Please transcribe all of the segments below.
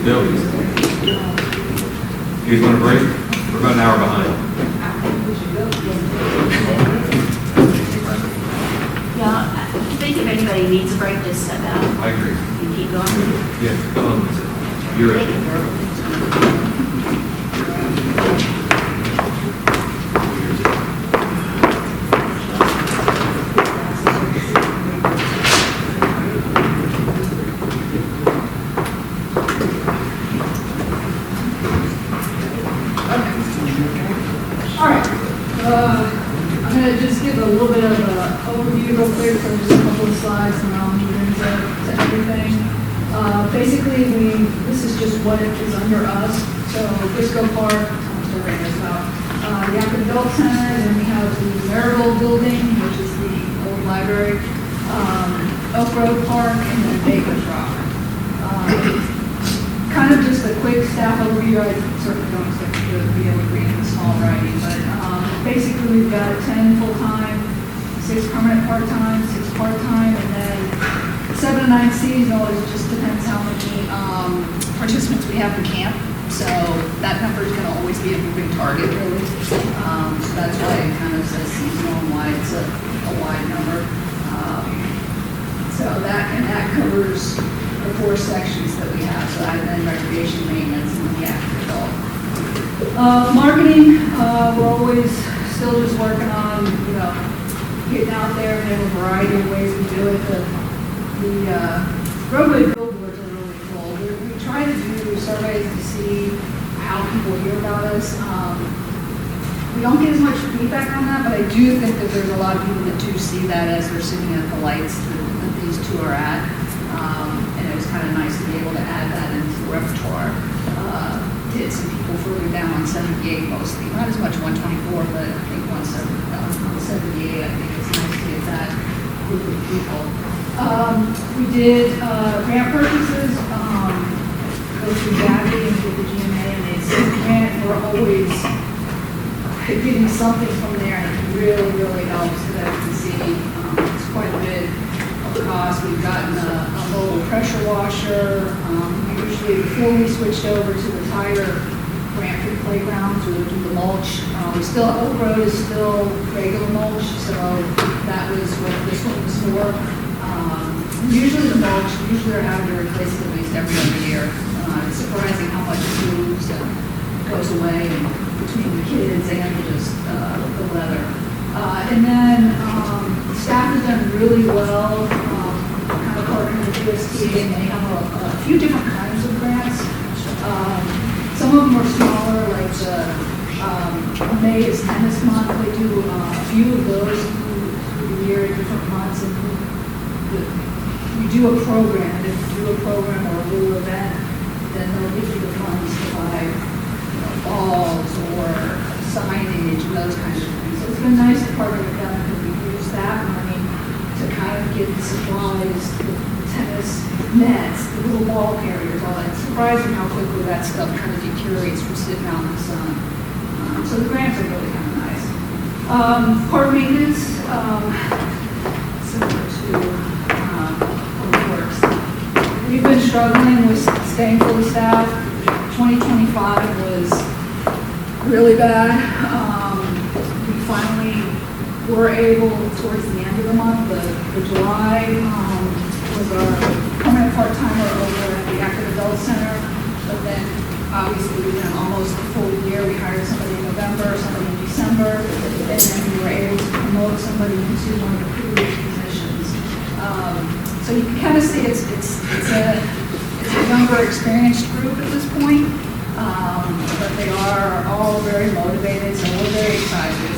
Bill? You guys want a break? We're about an hour behind. Yeah, I think if anybody needs a break, just step out I agree. and keep going. Yeah, come on, Lisa. You're it. All right. I'm going to just give a little bit of an overview real quick for just a couple of slides, and I'll move into everything. Basically, this is just what is under us. So Briscoe Park, I'm still writing this out. The Active Adult Center, and then we have the Maryville Building, which is the old library, Oak Road Park, and then Baker's Rock. Kind of just a quick staff overview. I certainly don't expect you to be able to read in the small writing, but basically we've got 10 full-time, 6 permanent part-time, 6 part-time, and then 7 to 9 seasonal. It just depends how many participants we have in camp. So that number is going to always be a moving target, really. So that's why it kind of says seasonal and why it's a wide number. So that covers the 4 sections that we have, so admin, recreation, maintenance, and the active adult. Marketing, we're always still just working on, getting out there, and we have a variety of ways we do it. The roadway billboards are really cool. We try to do surveys to see how people hear about us. We don't get as much feedback on that, but I do think that there's a lot of people that do see that as they're sitting at the lights that these two are at. And it was kind of nice to be able to add that into the repertoire. Did some people further down on 78 mostly, not as much 124, but I think 178, I think it's nice to get that group of people. We did grant purchases, go through Gabby and with the GMA, and they said grant, we're always getting something from there, and it really, really helps so that we can see it's quite a bit cost. We've gotten a little pressure washer. Usually before we switched over to the tire grant for the playgrounds, we would do the mulch. Oak Road is still regular mulch, so that was what this one was for. Usually the mulch, they're having to replace it at least every other year. It's surprising how much it moves and goes away between the kids and just the weather. And then staff has done really well, kind of partnering with USDA, and they have a few different kinds of grants. Some of them are smaller, like the May is tennis month. They do a few of those through the year in different months, and we do a program. And if you do a program or a little event, then they'll give you the funds to buy balls or signage and those kinds of things. So it's been nice to partner with them because we use that money to kind of get the supplies, the tennis nets, the little ball carriers, all that. It's surprising how quickly that stuff kind of deteriorates from sitting out in the sun. So the grants are really kind of nice. Park maintenance, similar to Public Works. We've been struggling with staying fully staffed. 2025 was really bad. We finally were able, towards the end of the month, the July was our permanent part-timer over at the Active Adult Center. But then, obviously, we went almost a full year. We hired somebody in November, somebody in December, and then we were able to promote somebody into one of the previous positions. So you can kind of see it's a younger, experienced group at this point. But they are all very motivated, so we're very excited.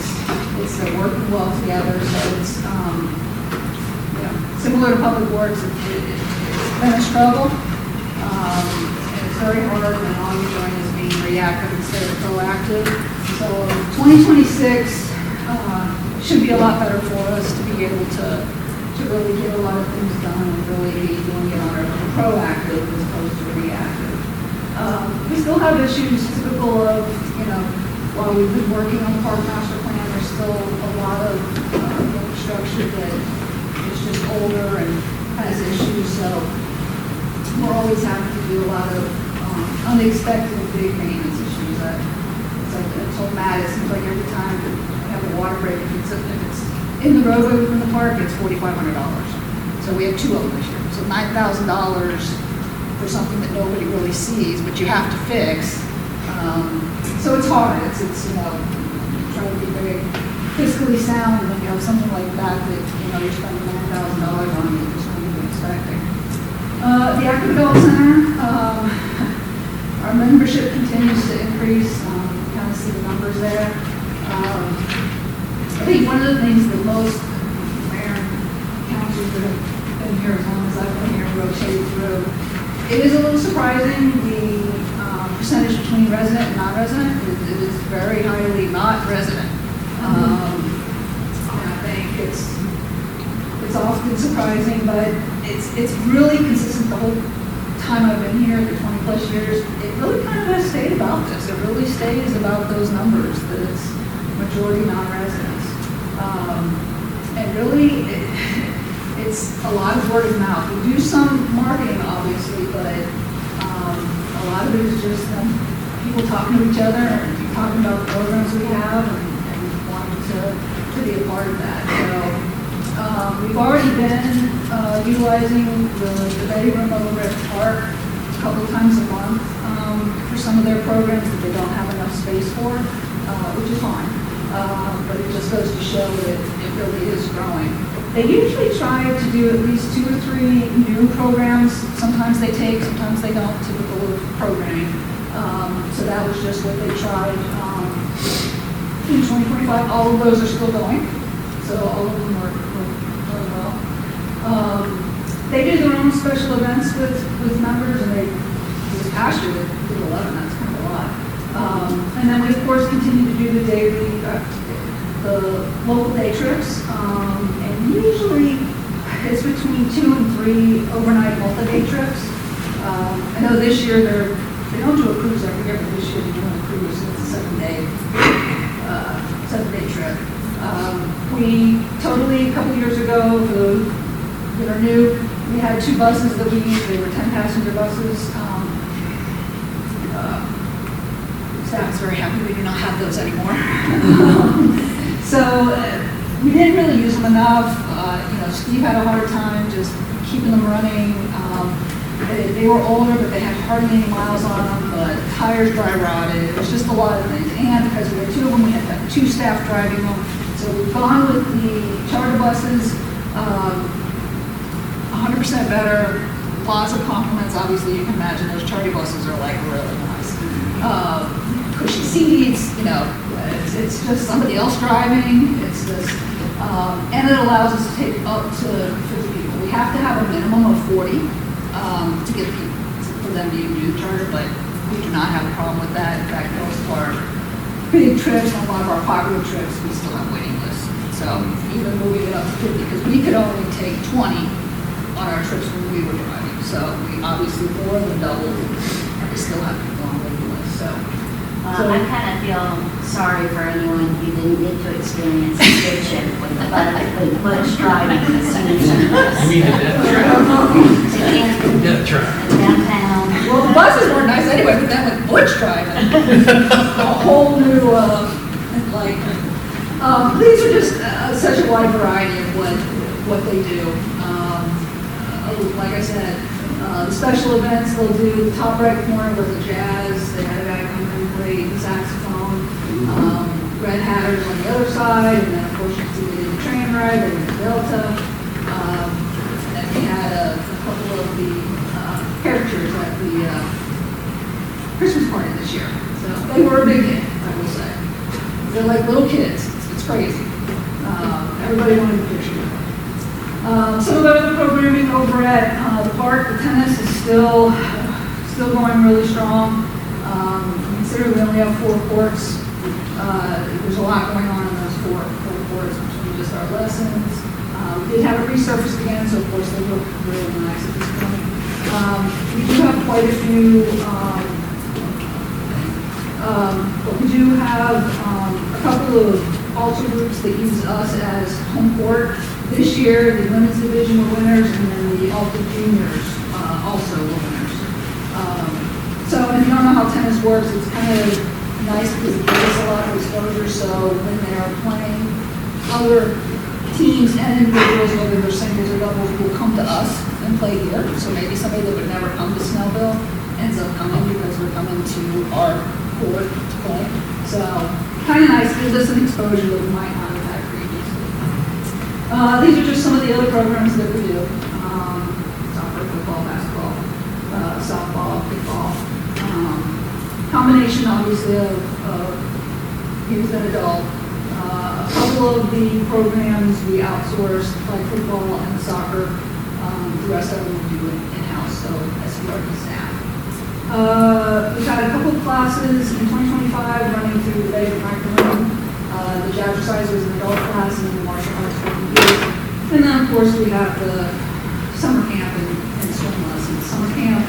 They're working well together, so it's similar to Public Works. It's been a struggle, and it's very hard when all you're doing is being reactive instead of proactive. So 2026 should be a lot better for us to be able to really get a lot of things done and really be doing it on our proactive as opposed to reactive. We still have issues typical of, while we've been working on the park master plan, there's still a lot of infrastructure that is just older and has issues. So we're always having to do a lot of unexpected big maintenance issues that, it's like, I told Matt, it seems like every time we have a water break, if it's in the roadway within the park, it's $4,500. So we have 2 of them this year. So $9,000 for something that nobody really sees, but you have to fix. So it's hard. It's trying to be very fiscally sound when you have something like that you're spending $9,000 on, you just not even expecting. The Active Adult Center, our membership continues to increase. You kind of see the numbers there. I think one of the things that most mayor and councils that have been here as long as I've been here rotate through, it is a little surprising the percentage between resident and non-resident. It is very highly not resident. And I think it's often surprising, but it's really consistent the whole time I've been here, the 20 plus years. It really kind of has stayed about this. It really stays about those numbers, that it's majority non-residents. And really, it's a lot of word of mouth. We do some marketing, obviously, but a lot of it is just people talking to each other and talking about the programs we have and wanting to be a part of that. So we've already been utilizing the Betty Room over at the park a couple of times a month for some of their programs that they don't have enough space for, which is fine. But it just goes to show that it really is growing. They usually try to do at least 2 or 3 new programs. Sometimes they take, sometimes they don't, typical of programming. So that was just what they tried in 2025. All of those are still going. So all of them are going well. They do their own special events with members, and this past year they did 11. That's kind of a lot. And then we of course continue to do the daily, the local day trips, and usually it's between 2 and 3 overnight multi-day trips. I know this year they don't do a cruise every year, but this year they're doing a cruise. It's a 7-day trip. We totally, a couple years ago, for those that are new, we had 2 buses that we used. They were 10-passenger buses. Staff's very happy we do not have those anymore. So we didn't really use them enough. Steve had a hard time just keeping them running. They were older, but they had hardly any miles on them, but tires dry rotted. It was just a lot of things. And because we had 2 of them, we had to have 2 staff driving them. So we've gone with the charter buses, 100% better, lots of compliments. Obviously, you can imagine those charter buses are like really nice. Cushy seats, it's just somebody else driving. It's just, and it allows us to take up to 50 people. We have to have a minimum of 40 to get people, for them to use the charter, but we do not have a problem with that. In fact, most of our big trips and a lot of our popular trips, we still have waiting lists. So even moving it up to 50, because we could only take 20 on our trips when we were driving. So we obviously more than doubled, and we still have people on waiting lists. So I kind of feel sorry for anyone who didn't get to experience the good ship with the butch driving the scenic service. You mean the death trap? Death trap. Downtown. well, the buses weren't nice anyway, but then with Butch driving, a whole new these are just such a wide variety of what they do. Like I said, the special events they'll do. The top right corner was a jazz. They had a guy come in and play the saxophone. Red Hatters on the other side, and then of course you see they did the train ride. They did the Delta. And they had a couple of the characters at the Christmas party this year. So they were a big hit, I will say. They're like little kids. It's crazy. Everybody wanted a picture. Some of the other programming over at the park, the tennis is still going really strong. Considering we only have 4 courts, there's a lot going on in those 4 courts between just our lessons. We did have it resurfaced again, so of course they look really nice at this point. We do have quite a few, but we do have a couple of altar groups that use us as home court. This year, the women's division were winners, and then the altar juniors also were winners. So if you don't know how tennis works, it's kind of nice because it gives us a lot of exposure. So when they are playing, other teams and individuals, whether they're singles or doubles, will come to us and play here. So maybe somebody that would never come to Snellville ends up coming because we're coming to our court to play. So kind of nice, gives us an exposure that we might not have had previously. These are just some of the other programs that we do. Soccer, football, basketball, softball, kickball. Combination, obviously, of youth and adult. A couple of the programs we outsource, like football and soccer. The rest of them we do in-house, so SCWS staff. We've had a couple of classes in 2025 running through the Bay of Franklin. The jazzercise is an adult class and the martial arts for the youth. And then, of course, we have the summer camp and swim lessons. Summer camp,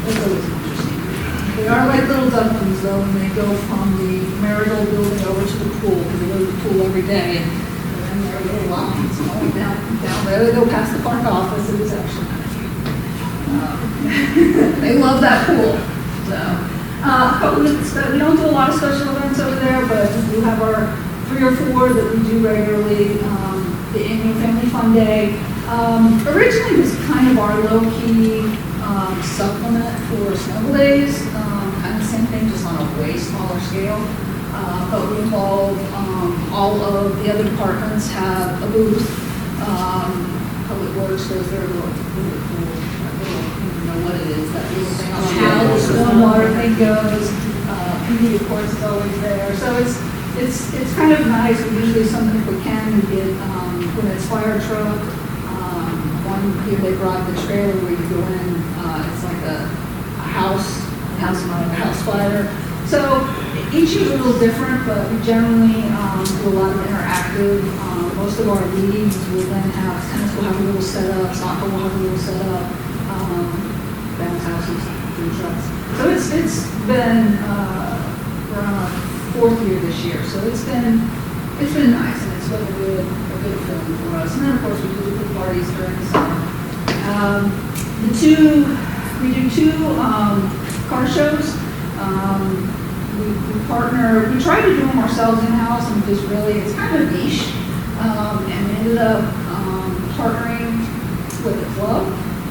it's always interesting. They are like little ducklings, though, when they go from the marital building over to the pool, because they go to the pool every day, and then there are little lines going down there. They go past the park office. It is actually kind of cute. They love that pool. So, we don't do a lot of special events over there, but we do have our 3 or 4 that we do regularly. The annual Family Fun Day. Originally, it was kind of our low-key supplement for Snowball Days. Kind of same thing, just on a way smaller scale. But we involve all of the other departments have a booth. Public Works does their little pool. I don't know what it is, that little thing on how the stormwater thing goes. PD, of course, is always there. So it's kind of nice. We usually something if we can, we get when it's fire truck. One year they brought the trailer where you go in. It's like a house fire. So each year is a little different, but we generally do a lot of interactive. Most of our leagues will then have tennis will have a little setup, soccer will have a little setup, bounce houses, food trucks. So it's been we're on our 4th year this year, so it's been nice and it's been a good feeling for us. And then of course we do the parties during the summer. We do 2 car shows. We partner, we try to do them ourselves in-house and just really, it's kind of niche. And we ended up partnering with a club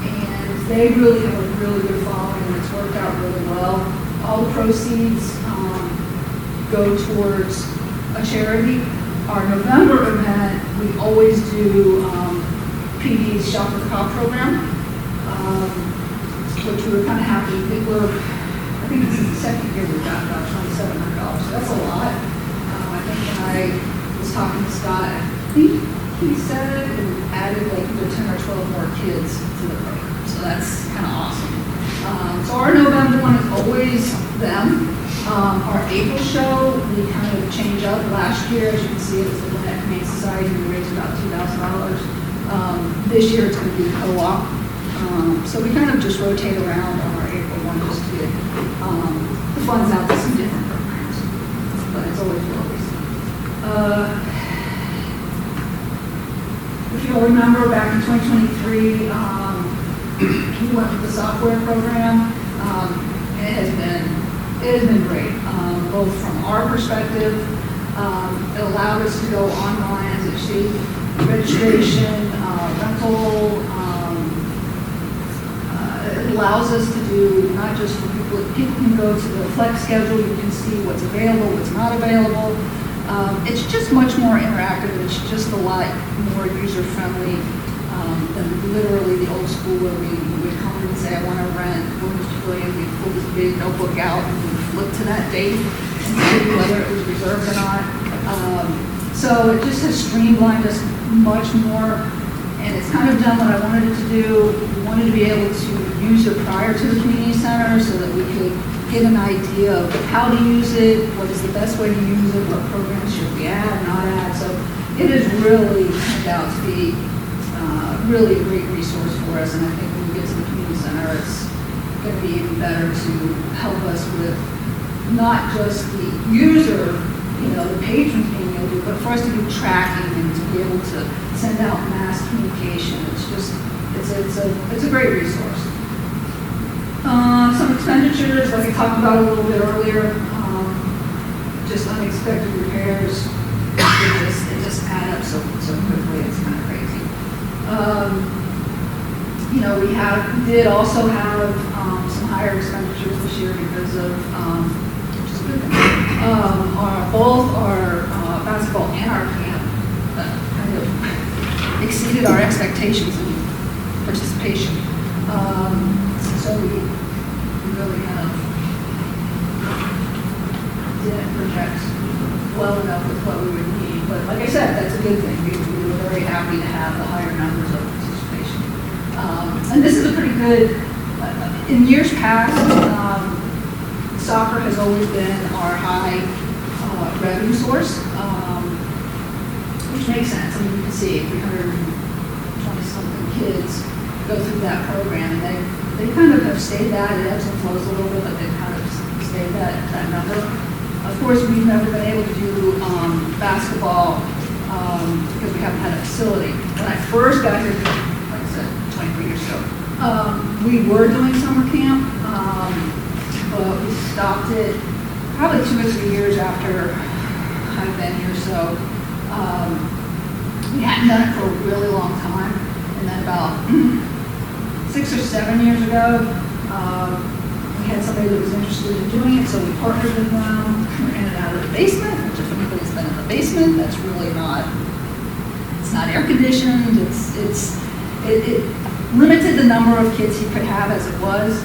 and they really have a really good following and it's worked out really well. All the proceeds go towards a charity. Our November event, we always do PD's Shop with the Cop program, which we were kind of happy. I think this is the 2nd year we've got about $2,700. So that's a lot. I think when I was talking to Scott, I think he said it added like either 10 or 12 more kids to the program. So that's kind of awesome. So our November one is always them. Our April show, we kind of change up. Last year, as you can see, it was the Lynette Humane Society. We raised about $2,000. This year, it's going to be co-op. So we kind of just rotate around on our April one just to get the funds out to some different programs. But it's always always. If you'll remember, back in 2023, we went with the software program. And it has been great, both from our perspective. It allowed us to go online as it should, registration, rental. It allows us to do not just for people can go to the flex schedule, you can see what's available, what's not available. It's just much more interactive. It's just a lot more user-friendly than literally the old school where we would come in and say, I want to rent Women's Pavilion. We pull this big notebook out and we flip to that date and see whether it was reserved or not. So it just has streamlined us much more. And it's kind of done what I wanted it to do. We wanted to be able to use it prior to the community center so that we could get an idea of how to use it, what is the best way to use it, what programs should we add, not add. So it has really turned out to be really a great resource for us. And I think when we get to the community center, it's going to be even better to help us with not just the user, the patrons being able to do, but for us to do tracking and to be able to send out mass communication. It's just, it's a great resource. Some expenditures, like I talked about a little bit earlier, just unexpected repairs. They just add up so quickly, it's kind of crazy. You know, we did also have some higher expenditures this year because of, which is a good thing. Both our basketball and our camp kind of exceeded our expectations in participation. So we really kind of didn't project well enough with what we would need. But like I said, that's a good thing. We were very happy to have the higher numbers of participation. And this is a pretty good, in years past, soccer has always been our high revenue source, which makes sense. I mean, you can see 320-something kids go through that program, and they kind of have stayed that. It ebbs and flows a little bit, but they've kind of stayed that number. Of course, we've never been able to do basketball because we haven't had a facility. When I first got here, like I said, 23 years ago, we were doing summer camp, but we stopped it probably 2 or 3 years after I've been here. So we hadn't done it for a really long time. And then about 6 or 7 years ago, we had somebody that was interested in doing it, so we partnered with them. We ran it out of the basement, which if anybody's been in the basement, that's really not, it's not air conditioned. It limited the number of kids he could have as it was.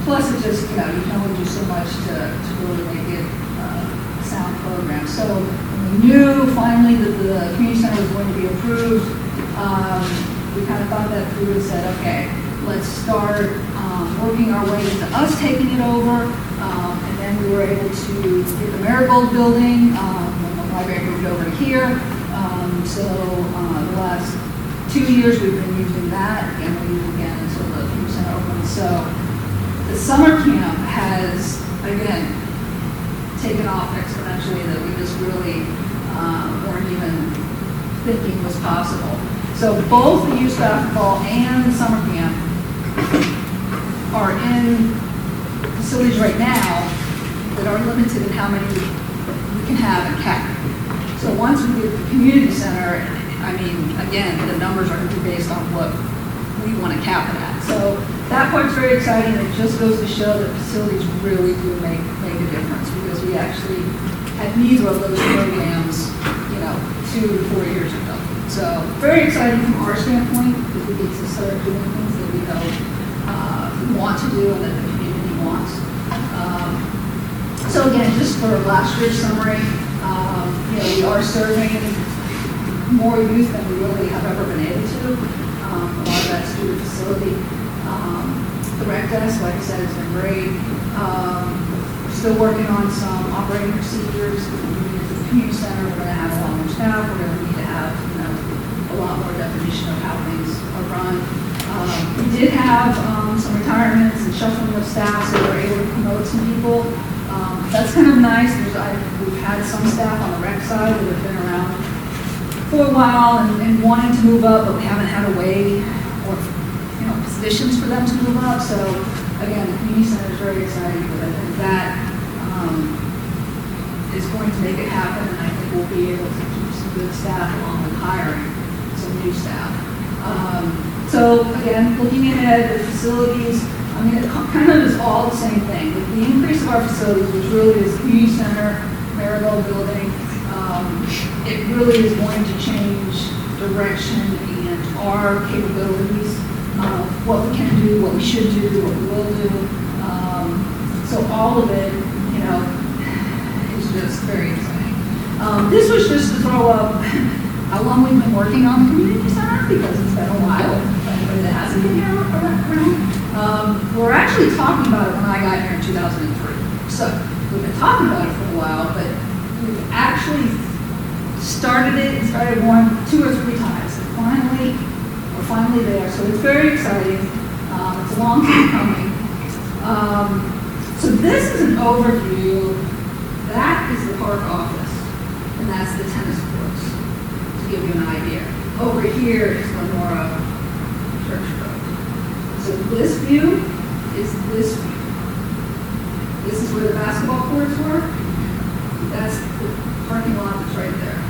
Plus it just, you can only do so much to really make it a sound program. So when we knew finally that the community center was going to be approved, we kind of thought that through and said, okay, let's start working our way into us taking it over. And then we were able to get the Marigold building when the library moved over to here. So the last 2 years we've been using that, and we use it again until the community center opens. So the summer camp has, again, taken off exponentially that we just really weren't even thinking was possible. So both the youth basketball and the summer camp are in facilities right now that are limited in how many we can have and cap. So once we get the community center, I mean, again, the numbers are going to be based on what we want to cap it at. So that part's very exciting. It just goes to show that facilities really do make a difference, because we actually had neither of those programs, 2 to 4 years ago. So very exciting from our standpoint, because we get to start doing things that we know we want to do and that the community wants. So again, just for last year's summary, we are serving more youth than we really have ever been able to. A lot of that's through the facility. The rec desk, like I said, has been great. We're still working on some operating procedures. With the community center, we're going to have a lot more staff. We're going to need to have a lot more definition of how things are run. We did have some retirements and shuffling of staff, so we're able to promote some people. That's kind of nice. We've had some staff on the rec side that have been around for a while and wanting to move up, but we haven't had a way or positions for them to move up. So again, the community center is very exciting, because I think that is going to make it happen, and I think we'll be able to keep some good staff along with hiring some new staff. So again, looking ahead, the facilities, I mean, it kind of is all the same thing. With the increase of our facilities, which really is community center, Marigold building, it really is going to change direction and our capabilities of what we can do, what we should do, what we will do. So all of it, is just very exciting. This was just to throw up how long we've been working on the community center, because it's been a while. Anybody that hasn't been here around. We're actually talking about it when I got here in 2003. So we've been talking about it for a while, but we've actually started it and started one 2 or 3 times. And we're finally there. So it's very exciting. It's a long time coming. So this is an overview. That is the park office, and that's the tennis courts, to give you an idea. Over here is Lenora Church Road. So So this view is this view. This is where the basketball courts were. That's the parking lot that's right there.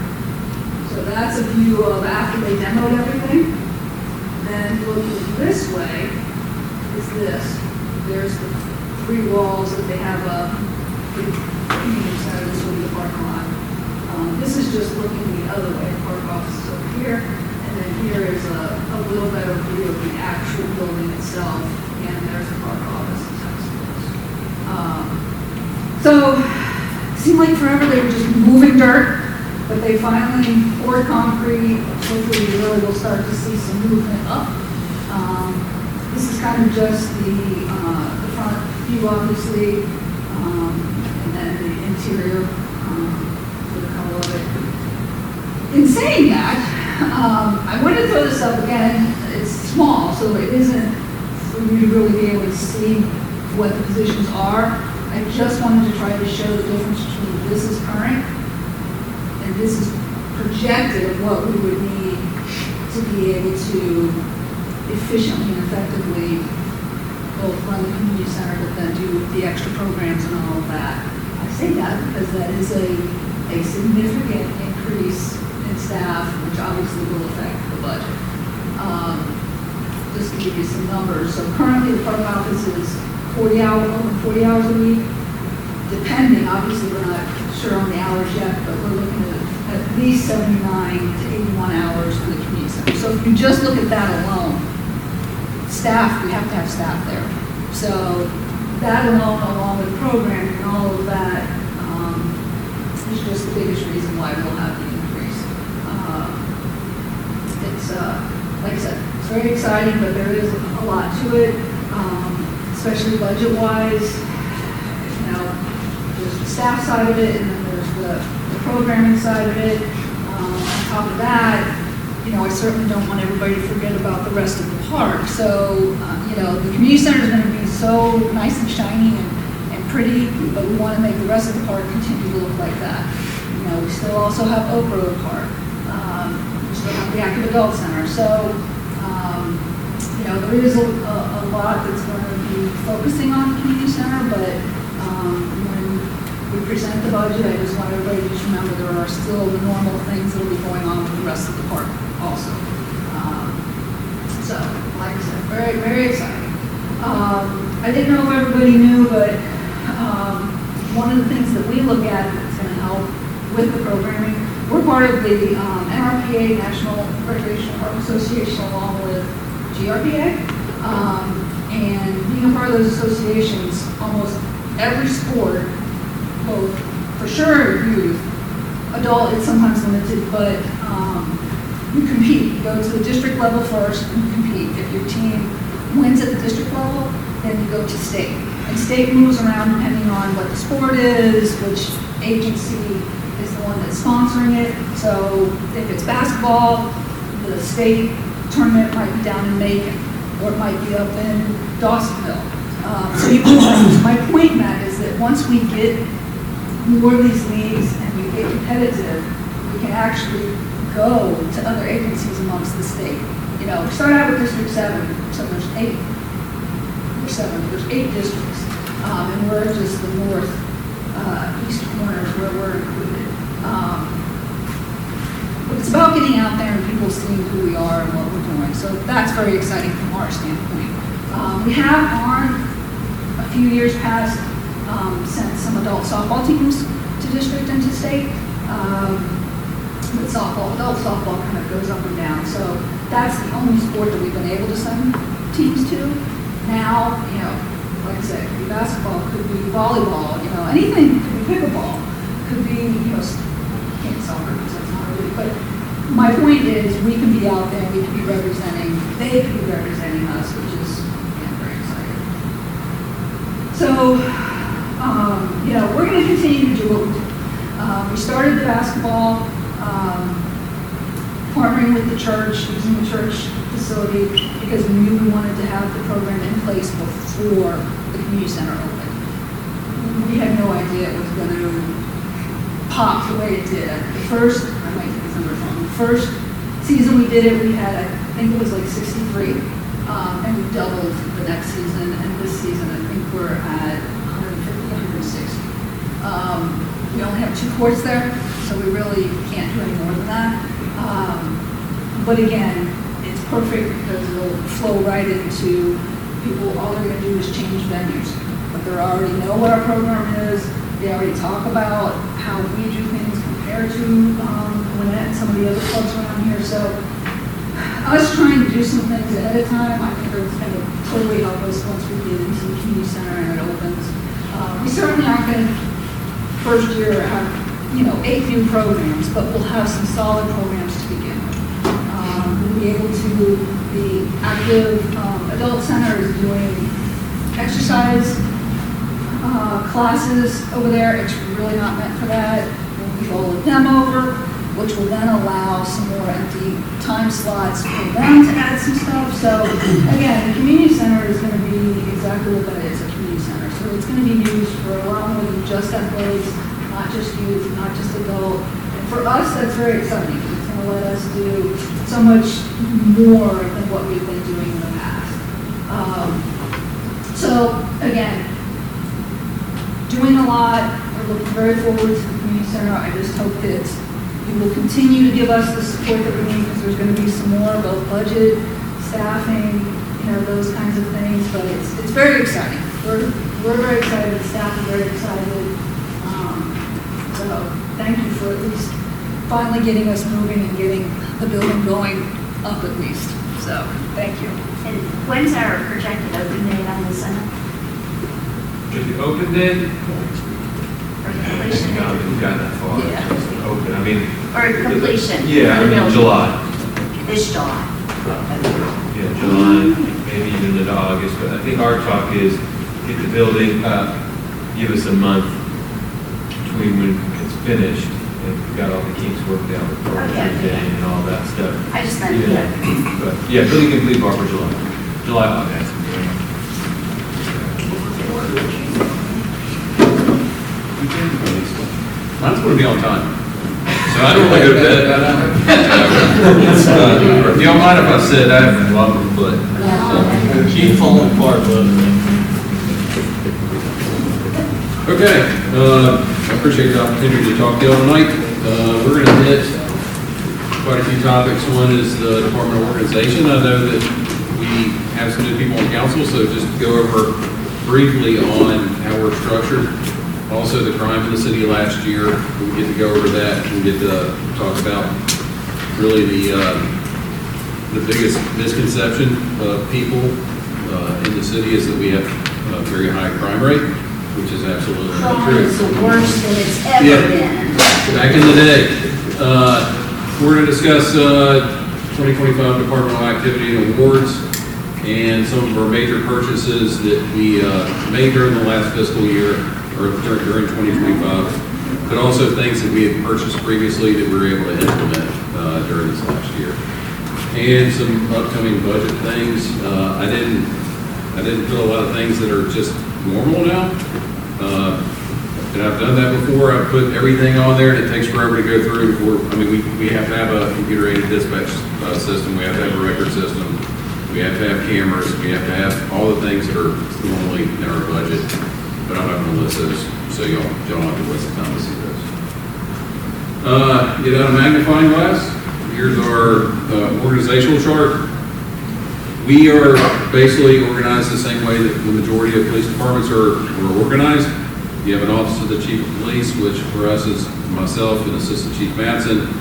So that's a view of after they demoed everything. Then looking this way is this. There's the three walls that they have up. Community center, this will be the parking lot. This is just looking the other way. The park office is over here. And then here is a little better view of the actual building itself. And there's the park office and textbooks. So, it seemed like forever they were just moving dirt, but they finally poured concrete. Hopefully, we really will start to see some movement up. This is kind of just the front view, obviously, and then the interior for the color of it. In saying that, I wanted to throw this up again. It's small, so it isn't for you to really be able to see what the positions are. I just wanted to try to show the difference between this is current and this is projected of what we would need to be able to efficiently and effectively both run the community center but then do the extra programs and all of that. I say that because that is a significant increase in staff, which obviously will affect the budget. Just to give you some numbers. So currently the park office is 40 hours a week, depending, obviously we're not sure on the hours yet, but we're looking at least 79 to 81 hours for the community center. So if you just look at that alone, staff, we have to have staff there. So that alone, along with programming and all of that, is just the biggest reason why we'll have the increase. It's, like I said, it's very exciting, but there is a lot to it. Especially budget-wise, you know, there's the staff side of it, and then there's the programming side of it. On top of that, you know, I certainly don't want everybody to forget about the rest of the park. So, you know, the community center is going to be so nice and shiny and pretty, but we want to make the rest of the park continue to look like that. You know, we still also have Oak Road Park. We still have the Active Adult Center. So, you know, there is a lot that's going to be focusing on the community center, but when we present the budget, I just want everybody to just remember there are still the normal things that will be going on with the rest of the park also. So, like I said, very, very exciting. I didn't know if everybody knew, but one of the things that we look at that's going to help with the programming, we're part of the NRPA, National Recreational Park Association, along with GRPA, and being a part of those associations, almost every sport, both for sure youth, adult it's sometimes limited, but you compete. You go to the district level first and you compete. If your team wins at the district level, then you go to state. And state moves around depending on what the sport is, which agency is the one that's sponsoring it. So if it's basketball, the state tournament might be down in Macon, or it might be up in Dawsonville. So you move around. My point in that is that once we get more of these leagues and we get competitive, we can actually go to other agencies amongst the state. You know, we start out with District 7, so there's 8 districts, and we're just the north east corners where we're included. But it's about getting out there and people seeing who we are and what we're doing. So that's very exciting from our standpoint. We have a few years past, sent some adult softball teams to district and to state. But adult softball kind of goes up and down. So that's the only sport that we've been able to send teams to. Now, you know, like I said, could be basketball, could be volleyball, you know, anything, could be pickleball, could be, you know, can't soccer because that's not really, but my point is we can be out there, we can be representing, they can be representing us, which is, again, very exciting. So, you know, we're going to continue to do what we do. We started the basketball, partnering with the church, using the church facility, because we knew we wanted to have the program in place before the community center opened. We had no idea it was going to pop the way it did. The first, I might get these numbers wrong, the first season we did it, we had, I think it was like 63 And we doubled the next season, and this season, I think we're at 150, 160. We only have 2 courts there, so we really can't do any more than that. But again, it's perfect because it'll flow right into people, all they're gonna do is change venues. But they already know what our program is, they already talk about how we do things compared to Lynette and some of the other clubs around here, so us trying to do some things ahead of time, I think it's gonna totally help us once we get into the community center and it opens. We certainly aren't gonna, first year, have, 8 new programs, but we'll have some solid programs to begin with. We'll be able to, the active adult center is doing exercise classes over there. It's really not meant for that. We'll roll them over, which will then allow some more empty time slots for them to add some stuff. So again, the community center is going to be exactly what that is, a community center. So it's going to be used for a lot more than just athletics, not just youth, not just adult. And for us, that's very exciting. It's going to let us do so much more than what we've been doing in the past. So again, doing a lot. We're looking very forward to the community center. I just hope that you will continue to give us the support that we need, because there's going to be some more, both budget, staffing, those kinds of things. But it's very exciting. We're very excited. The staff is very excited. So thank you for at least finally getting us moving and getting the building going up at least. So thank you. And when's our projected open date on the center? The open date? Or completion We've date? gotten that far. Yeah. It's the open, I mean. Or completion? Yeah, I mean, July. This July. Yeah, July, maybe even into August, but I think our talk is get the building up, give us a month between when it's finished, and we've got all the kinks worked out with Okay. and all that stuff. I just meant, Even yeah. that. But, yeah, building complete bar for July. July, August. Mine's going to be on time. So I don't want to go to bed. If y'all mind if I sit, I have a lot of foot. Keep falling apart, but Okay, I appreciate the opportunity to talk to y'all tonight. We're going to hit quite a few topics. One is the department organization. I know that we have some new people on council, so just to go over briefly on how we're structured. Also, the crime in the city last year, we get to go over that and get to talk about really the biggest misconception of people in the city is that we have a very high crime rate, which is absolutely not Crime true. is the worst that it's ever Yeah. been. Back in the day, we're going to discuss 2025 departmental activity and awards and some of our major purchases that we made during the last fiscal year or during 2025, but also things that we had purchased previously that we were able to implement during this last year. And some upcoming budget things. I didn't put a lot of things that are just normal now. And I've done that before. I've put everything on there, and it takes forever to go through. We have to have a computer-aided dispatch system. We have to have a record system. We have to have cameras. We have to have all the things that are normally in our budget. But I'm not going to list those, so y'all don't have to waste the time to see those. Get out a magnifying glass. Here's our organizational chart. We are basically organized the same way that the majority of police departments are organized. You have an office of the chief of police, which for us is myself and Assistant Chief Matson.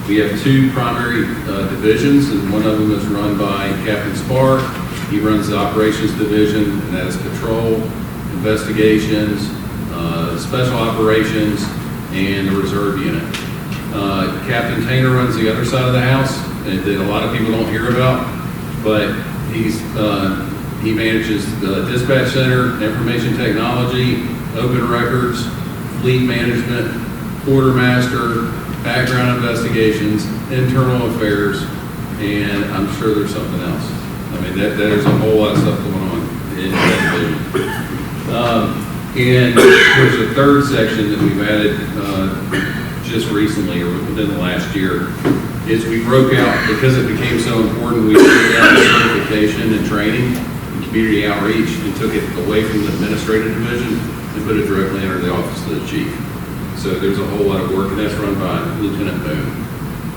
We have 2 primary divisions, and one of them is run by Captain Spar. He runs the operations division, and that is patrol, investigations, special operations, and the reserve unit. Captain Tainer runs the other side of the house that a lot of people don't hear about, but he manages the dispatch center, information technology, open records, fleet management, quartermaster, background investigations, internal affairs, and I'm sure there's something else. I mean, there's a whole lot of stuff going on in that division. And there's a third section that we've added just recently or within the last year, is we broke out, because it became so important, we broke out the certification and training and community outreach and took it away from the administrative division and put it directly under the office of the chief. So there's a whole lot of work, and that's run by Lieutenant Boone.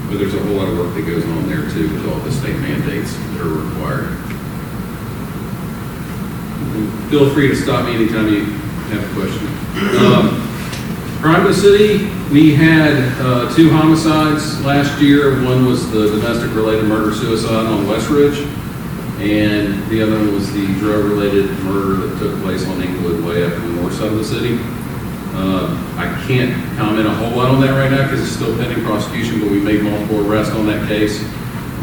But there's a whole lot of work that goes on there too with all the state mandates that are required. Feel free to stop me anytime you have a question. Crime in the city, we had 2 homicides last year. One was the domestic-related murder-suicide on West Ridge, and the other one was the drug-related murder that took place on Inglewood Way up in the north side of the city. I can't comment a whole lot on that right now because it's still pending prosecution, but we made multiple arrests on that case,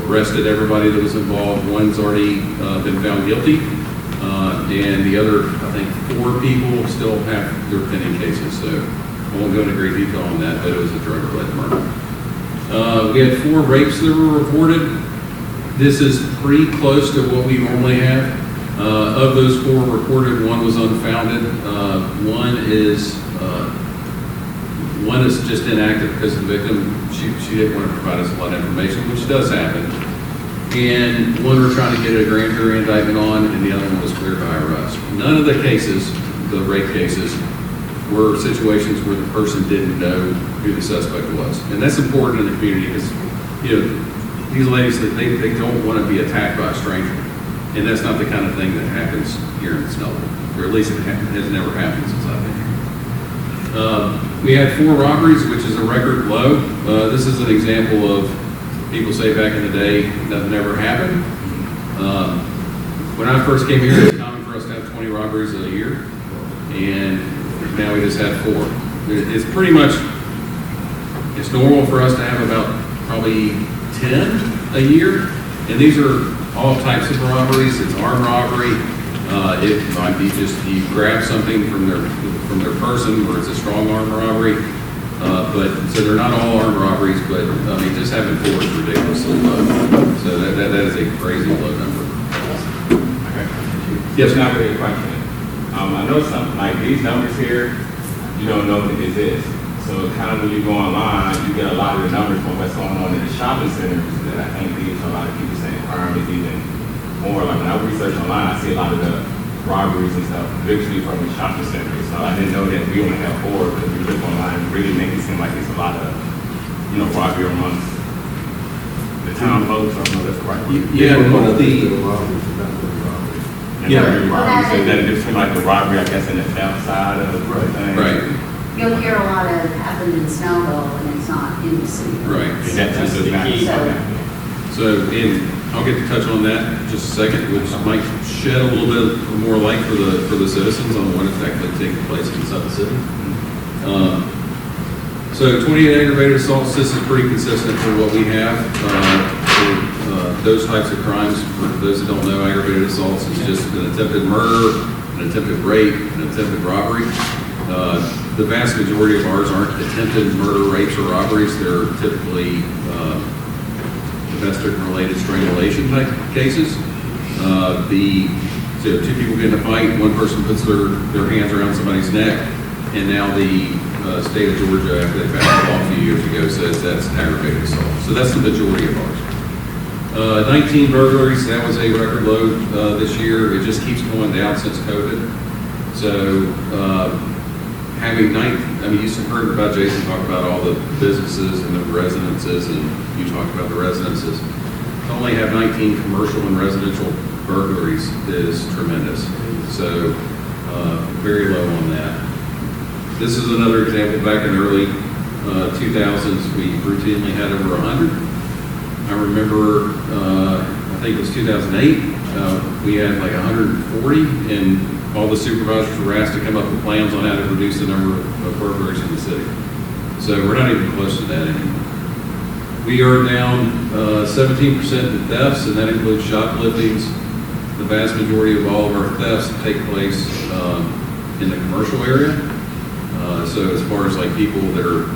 arrested everybody that was involved. One's already been found guilty, and the other, I think, 4 people still have their pending cases. So I won't go into great detail on that, but it was a drug-related murder. We had 4 rapes that were reported. This is pretty close to what we normally have. Of those 4 reported, 1 was unfounded. One is just inactive because the victim, she didn't want to provide us a lot of information, which does happen. And 1 we're trying to get a grand jury indictment on, and the other one was cleared by arrest. None of the cases, the rape cases, were situations where the person didn't know who the suspect was. And that's important in the community because, you know, these ladies, they don't want to be attacked by a stranger. And that's not the kind of thing that happens here in Snellville, or at least it has never happened since I've been here. We had 4 robberies, which is a record low. This is an example of people say back in the day, nothing ever happened. When I first came here, it was common for us to have 20 robberies a year, and now we just had 4. It's pretty much, it's normal for us to have about probably 10 a year, and these are all types of robberies. It's armed robbery. It might be just you grab something from their person, where it's a strong arm robbery. But so they're not all armed robberies, but I mean, just having 4 is ridiculously low. So that is a crazy low number. Okay. Yes, Not really a question. I know something like these numbers here, you don't know that it is. So kind of when you go online, you get a lot of the numbers from what's going on in the shopping centers that I think leads to a lot of people saying crime is even more. Like when I research online, I see a lot of the robberies and stuff, literally from the shopping centers. So I didn't know that we only have 4 because we look online, really make it seem like it's a lot of, you know, robbery amongst the town folks. I don't know if that's the right word. Yeah, one of the And yeah. robbery. So then it's between like the robbery, I guess, and the theft side of the thing. right. You'll hear a lot of happened in Snellville and it's not in the city. Right. Is that just the key? So, and I'll get to touch on that in just a second, which might shed a little bit more light for the citizens on what is actually taking place inside the city. So 28 aggravated assaults, this is pretty consistent for what we have. For those types of crimes, for those that don't know, aggravated assaults is just an attempted murder, an attempted rape, an attempted robbery. The vast majority of ours aren't attempted murder, rapes, or robberies. They're typically domestic-related strangulation type cases. So 2 people get in a fight, 1 person puts their hands around somebody's neck, and now the state of Georgia, after they passed the law a few years ago, says that's aggravated assault. So that's the majority of ours. 19 burglaries, that was a record low this year. It just keeps going down since COVID. So having I mean, you heard about Jason talk about all the businesses and the residences, and you talked about the residences. To only have 19 commercial and residential burglaries is tremendous. So very low on that. This is another example. Back in the early 2000s, we routinely had over 100. I remember, I think it was 2008, we had like 140, and all the supervisors were asked to come up with plans on how to reduce the number of burglaries in the city. So we're not even close to that anymore. We are down 17% in thefts, and that includes shopliftings. The vast majority of all of our thefts take place in the commercial area. So as far as like people that are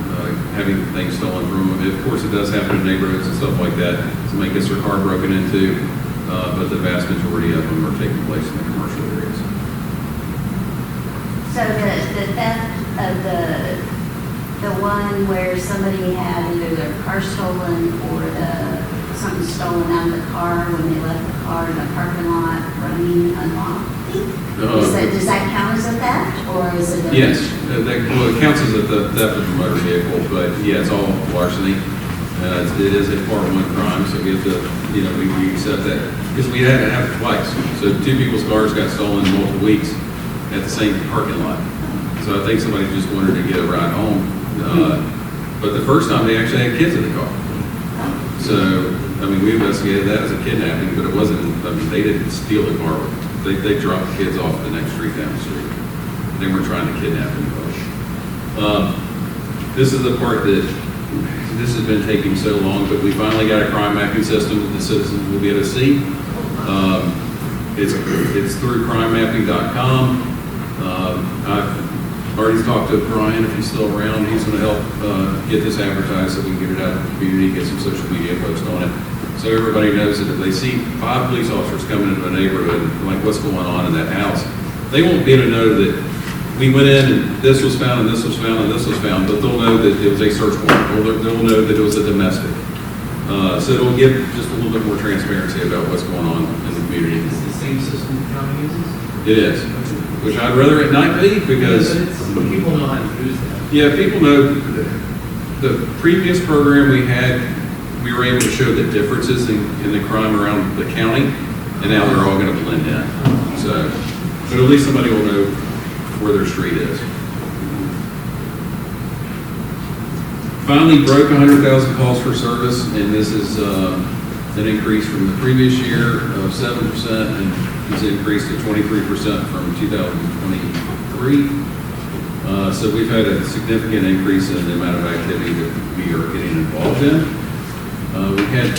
having things stolen from them, of course it does happen in neighborhoods and stuff like that. Somebody gets their car broken into, but the vast majority of them are taking place in the commercial areas. So the theft of the one where somebody had either their car car stolen or something stolen out of the car when they left the car in the parking lot running unlocked? Does that count as a theft, or is it? Yes, well, it counts as a theft of a motor vehicle, but yeah, it's all larceny. It is a part one crime, so we have to, we accept that, because we had to have it twice. So 2 people's cars got stolen in multiple weeks at the same parking lot. So I think somebody just wanted to get a ride home. But the first time, they actually had kids in the car. So, we investigated that as a kidnapping, but it wasn't, they didn't steal the car. They dropped the kids off the next street down the street. They weren't trying to kidnap them. This is the part that, this has been taking so long, but we finally got a crime mapping system that the citizens will be able to see. It's through crimemapping.com. I've already talked to Brian, if he's still around. He's going to help get this advertised so we can get it out to the community, get some social media posts on it. So everybody knows that if they see 5 police officers coming into a neighborhood, like what's going on in that house, they won't be able to know that we went in and this was found and this was found and this was found, but they'll know that it was a search warrant, or they'll know that it was a domestic. So it'll give just a little bit more transparency about what's going on in the community. Is it the same system the county uses? It is, which I'd rather it not be, because people know how to use that. yeah, people know the previous program we had, we were able to show the differences in the crime around the county, and now they're all going to blend in. So, but at least somebody will know where their street is. Finally broke 100,000 calls for service, and this is an increase from the previous year of 7%, and it's increased to 23% from 2023. So we've had a significant increase in the amount of activity that we are getting involved in. We had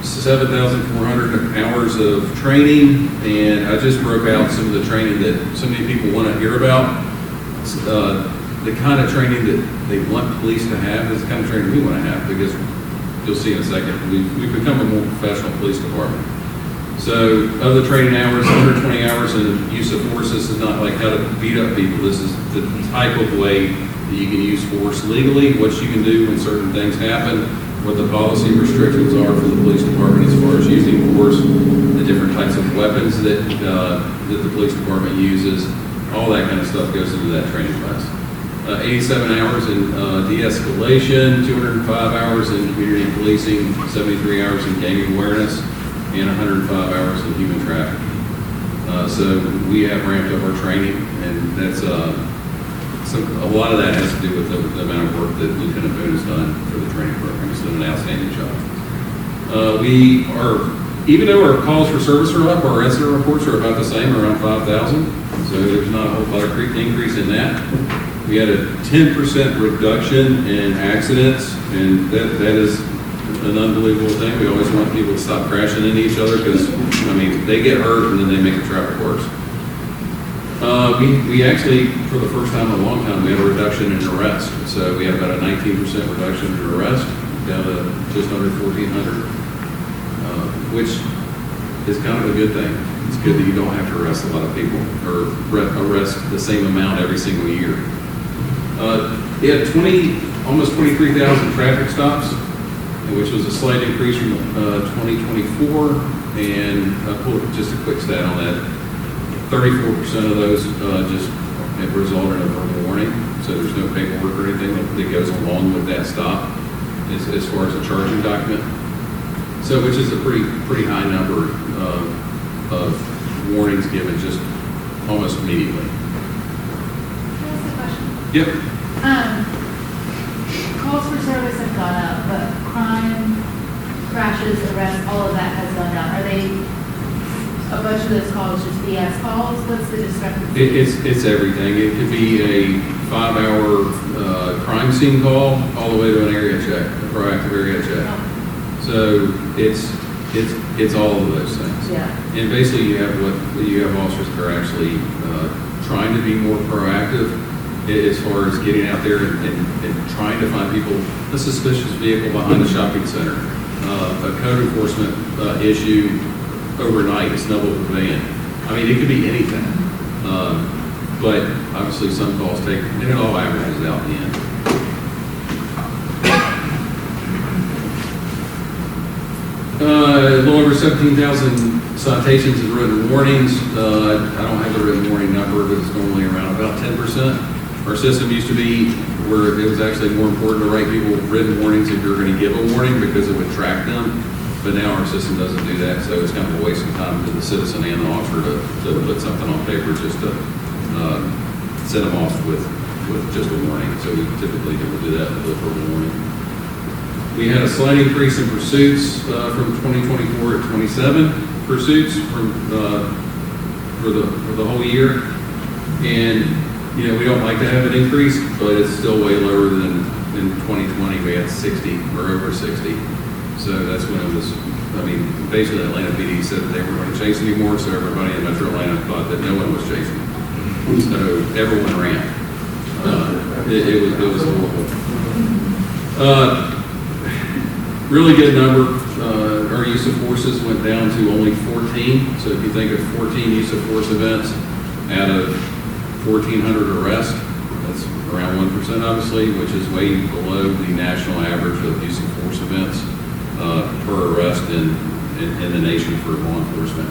7,400 hours of training, and I just broke out some of the training that so many people want to hear about. The kind of training that they want police to have is the kind of training we want to have, because you'll see in a second, we've become a more professional police department. So of the training hours, 120 hours in use of force. This is not like how to beat up people. This is the type of way that you can use force legally, what you can do when certain things happen, what the policy restrictions are for the police department as far as using force, the different types of weapons that the police department uses. All that kind of stuff goes into that training class. 87 hours in de-escalation, 205 hours in community policing, 73 hours in gang awareness, and 105 hours in human trafficking. So we have ramped up our training, and that's a lot of that has to do with the amount of work that Lieutenant Boone has done for the training program. He's done an outstanding job. Even though our calls for service are up, our incident reports are about the same, around 5,000. So there's not a whole lot of increase in that. We had a 10% reduction in accidents, and that is an unbelievable thing. We always want people to stop crashing into each other, because, they get hurt and then they make the traffic worse. We actually, for the first time in a long time, we had a reduction in arrest. So we had about a 19% reduction in arrest, down to just under 1,400, which is kind of a good thing. It's good that you don't have to arrest a lot of people, or arrest the same amount every single year. We had almost 23,000 traffic stops, which was a slight increase from 2024. And I pulled just a quick stat on that. 34% of those just have resulted in a verbal warning, so there's no paperwork or anything that goes along with that stop as far as a charging document. So, which is a pretty high number of warnings given just almost immediately. Can I ask a question? Yep. Calls for service have gone up, but crime, crashes, arrests, all of that has gone down. Are they, a bunch of those calls just BS calls? What's the discrepancy? It's everything. It could be a 5-hour crime scene call all the way to an area check, a proactive area check. Oh. So it's all of those things. Yeah. And basically you have officers that are actually trying to be more proactive as far as getting out there and trying to find people. A suspicious vehicle behind the shopping center, a code enforcement issue overnight, Snellville van. It could be anything. But obviously some calls take, and it all averages out in the end. a little over 17,000 citations and written warnings. I don't have the written warning number, but it's normally around about 10%. Our system used to be where it was actually more important to write people written warnings if you were going to give a warning because it would track them. But now our system doesn't do that, so it's kind of a waste of time to the citizen and the officer to put something on paper just to send them off with just a warning. So we typically don't do that with a verbal warning. We had a slight increase in pursuits from 2024 to 27 pursuits for the whole year. And, you know, we don't like to have it increase, but it's still way lower than in 2020. We had 60 or over 60. So that's when it was, I mean, basically Atlanta PD said that they weren't going to chase anymore, so everybody in Metro Atlanta thought that no one was chasing. So everyone ran. It was horrible. Really good number. Our use of forces went down to only 14. So if you think of 14 use of force events out of 1,400 arrests, that's around 1% obviously, which is way below the national average of use of force events per arrest in the nation for law enforcement.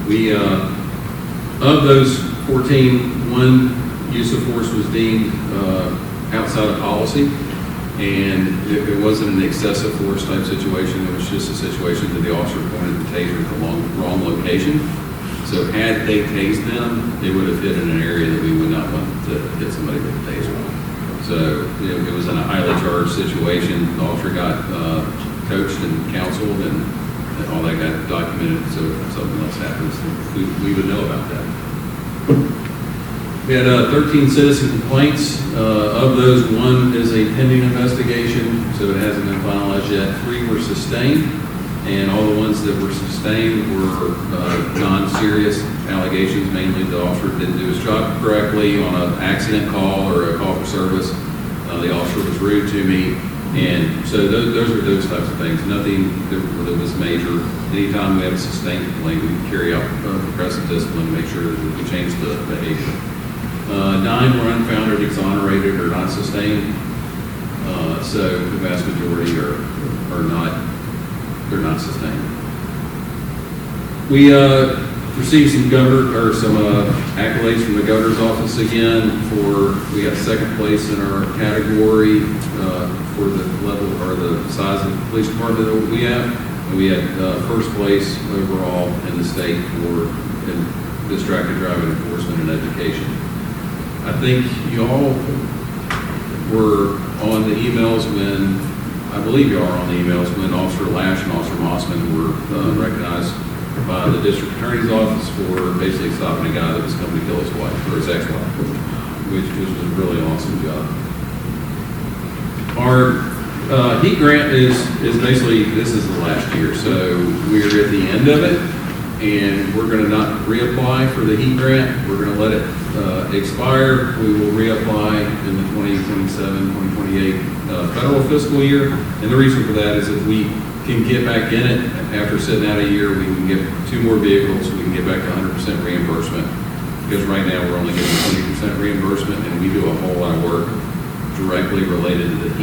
We, of those 14, one use of force was deemed outside of policy, and it wasn't an excessive force type situation. It was just a situation that the officer pointed the taser at the wrong location. So had they tased them, it would have hit in an area that we would not want to hit somebody with a taser. So it was in a highly charged situation. The officer got coached and counseled, and all that got documented. So if something else happens, we would know about that. We had 13 citizen complaints. Of those, one is a pending investigation, so it hasn't been finalized yet. 3 were sustained, and all the ones that were sustained were non-serious allegations. Mainly the officer didn't do his job correctly on an accident call or a call for service. The officer was rude to me, and so those are those types of things. Nothing that was major. Anytime we have a sustained complaint, we carry out progressive discipline to make sure that we change the behavior. 9 were unfounded, exonerated, or not sustained. So the vast majority are not. They're not sustained. We received some accolades from the governor's office again we got second place in our category for the level or the size of the police department that we have. And we had first place overall in the state for distracted driving enforcement and education. I think you all were on the emails I believe you are on the emails when Officer Lash and Officer Mossman were recognized by the district attorney's office for basically stopping a guy that was coming to kill his wife, or his ex-wife, which was a really awesome job. Our heat grant is basically, this is the last year, so we're at the end of it, and we're going to not reapply for the heat grant. We're going to let it expire. We will reapply in the 2027, 2028 federal fiscal year. And the reason for that is if we can get back in it after sitting out a year, we can get 2 more vehicles, we can get back to 100% reimbursement. Because right now we're only getting 20% reimbursement, and we do a whole lot of work directly related to the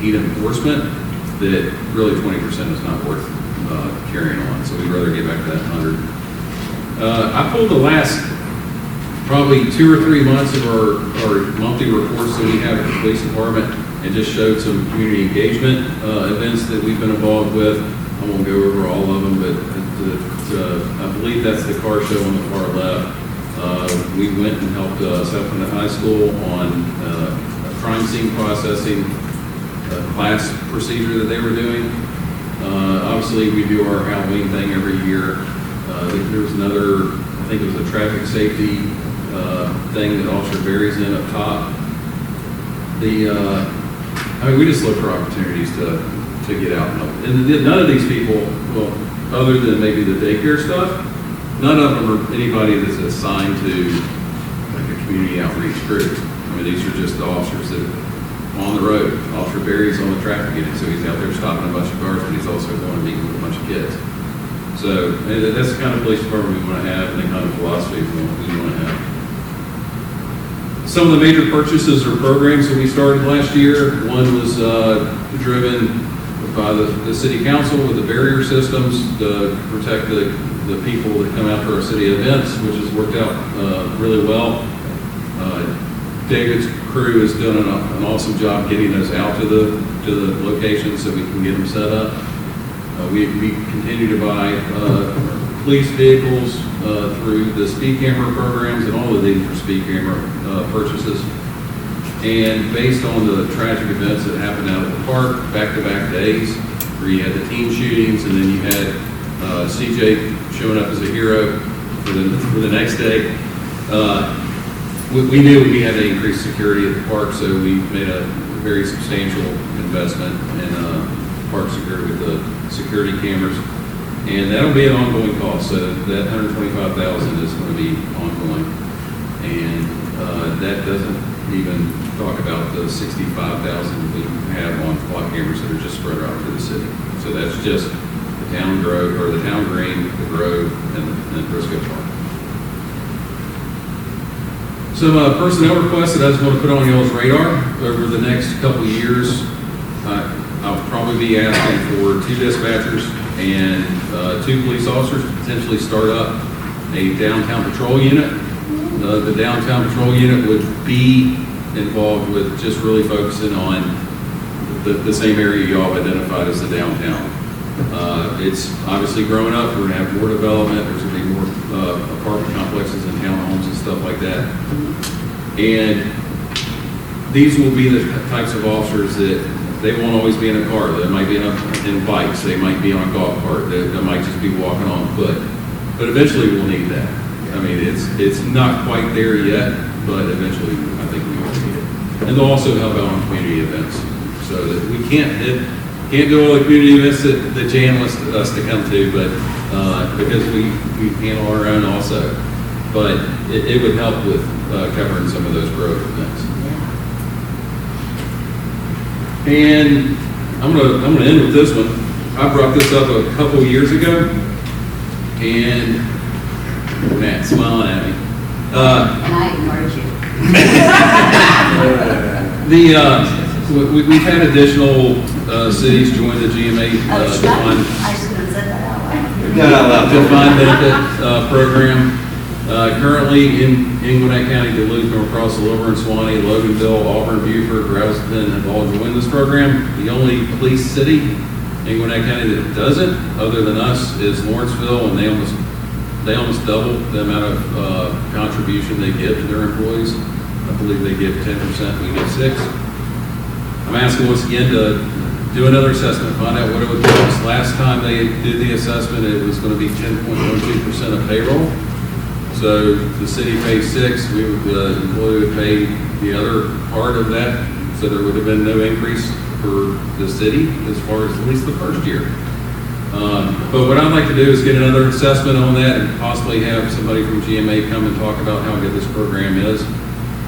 heat enforcement that really 20% is not worth carrying on. So we'd rather get back to that 100. I pulled the last probably 2 or 3 months of our monthly reports that we have at the police department and just showed some community engagement events that we've been involved with. I won't go over all of them, but I believe that's the car show on the far left. We went and helped South Carolina High School on a crime scene processing class procedure that they were doing. Obviously, we do our Halloween thing every year. There was another, I think it was a traffic safety thing that Officer Barry's in up top. We just look for opportunities to get out. And none of these people, well, other than maybe the daycare stuff, none of them are anybody that's assigned to like a community outreach group. I mean, these are just the officers that are on the road. Officer Barry's on the traffic unit, so he's out there stopping a bunch of cars, but he's also going to meet with a bunch of kids. So that's the kind of police department we want to have, and the kind of philosophy we want to have. Some of the major purchases or programs that we started last year, one was driven by the city council with the barrier systems to protect the people that come out to our city events, which has worked out really well. David's crew has done an awesome job getting those out to the locations so we can get them set up. We continue to buy police vehicles through the speed camera programs, and all of these are speed camera purchases. And based on the tragic events that happened out at the park, back-to-back days, where you had the teen shootings, and then you had CJ showing up as a hero for the next day, we knew we had to increase security at the park, so we made a very substantial investment in park security with the security cameras. And that'll be an ongoing cost, so that $125,000 is going to be ongoing. And that doesn't even talk about the $65,000 we have on SWAT cameras that are just spread around through the city. So that's just the town grove, or the town green, the grove, and Briscoe Park. Some personnel requests that I just want to put on y'all's radar over the next couple of years. I'll probably be asking for 2 dispatchers and 2 police officers to potentially start up a downtown patrol unit. The downtown patrol unit would be involved with just really focusing on the same area y'all have identified as the downtown. It's obviously growing up. We're going to have more development. There's going to be more apartment complexes and townhomes and stuff like that. And these will be the types of officers that they won't always be in a car. They might be in bikes. They might be on a golf cart. They might just be walking on foot. But eventually we'll need that. I mean, it's not quite there yet, but eventually I think we will need it. And they'll also help out on community events, so that we can't do all the community events that Jan wants us to come to, but because we handle our own also. But it would help with covering some of those growth events. And I'm gonna end with this one. I brought this up a couple years ago, and Matt's smiling at me. And I ignored you. We've had additional cities join the GMA I should have said that out loud. defined benefit program. Currently in Gwinnett County, Duluth, North Cross, Louisville, Swanee, Loganville, Auburn, Beaufort, Rouseton have all joined this program. The only police city in Gwinnett County that doesn't, other than us, is Lawrenceville, and they almost double the amount of contribution they give to their employees. I believe they give 10%, we give 6%. I'm asking once again to do another assessment, find out what it would cost. Last time they did the assessment, it was going to be 10.12% of payroll. So the city pays 6%, the employee would pay the other part of that. So there would have been no increase for the city as far as at least the first year. But what I'd like to do is get another assessment on that and possibly have somebody from GMA come and talk about how good this program is.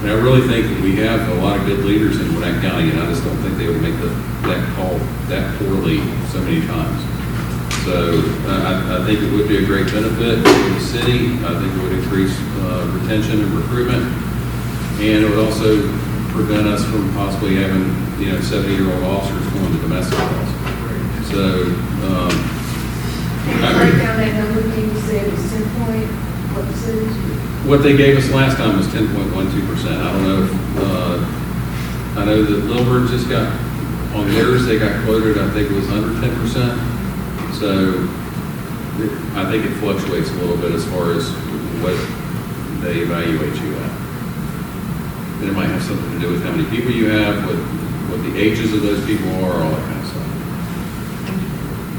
And I really think that we have a lot of good leaders in Gwinnett County, and I just don't think they would make that call that poorly so many times. So I think it would be a great benefit to the city. I think it would increase retention and recruitment, and it would also prevent us from possibly having 70-year-old officers going to domestic calls. So Break down that number, can you say it was 10 point, what percentage? what they gave us last time was 10.12%. I don't know if, I know that Lilburn just got, on theirs, they got quoted, I think it was under 10%. So I think it fluctuates a little bit as far as what they evaluate you at. And it might have something to do with how many people you have, what the ages of those people are, all that kind of stuff.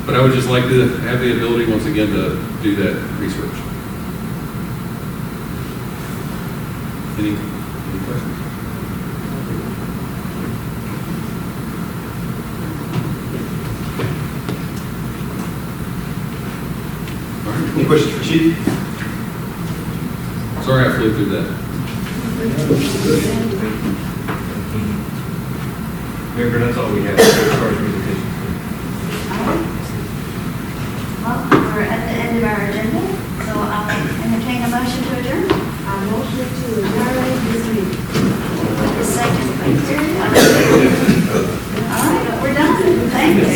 But I would just like to have the ability, once again, to do that research. Any questions? Any questions for Chief? Sorry I flew through that. Mayor, that's all we have as far as presentations. Well, we're at the end of our agenda, so I'll entertain a motion to adjourn. I motion to adjourn this meeting. The second, right there. All right, we're done. Thank you.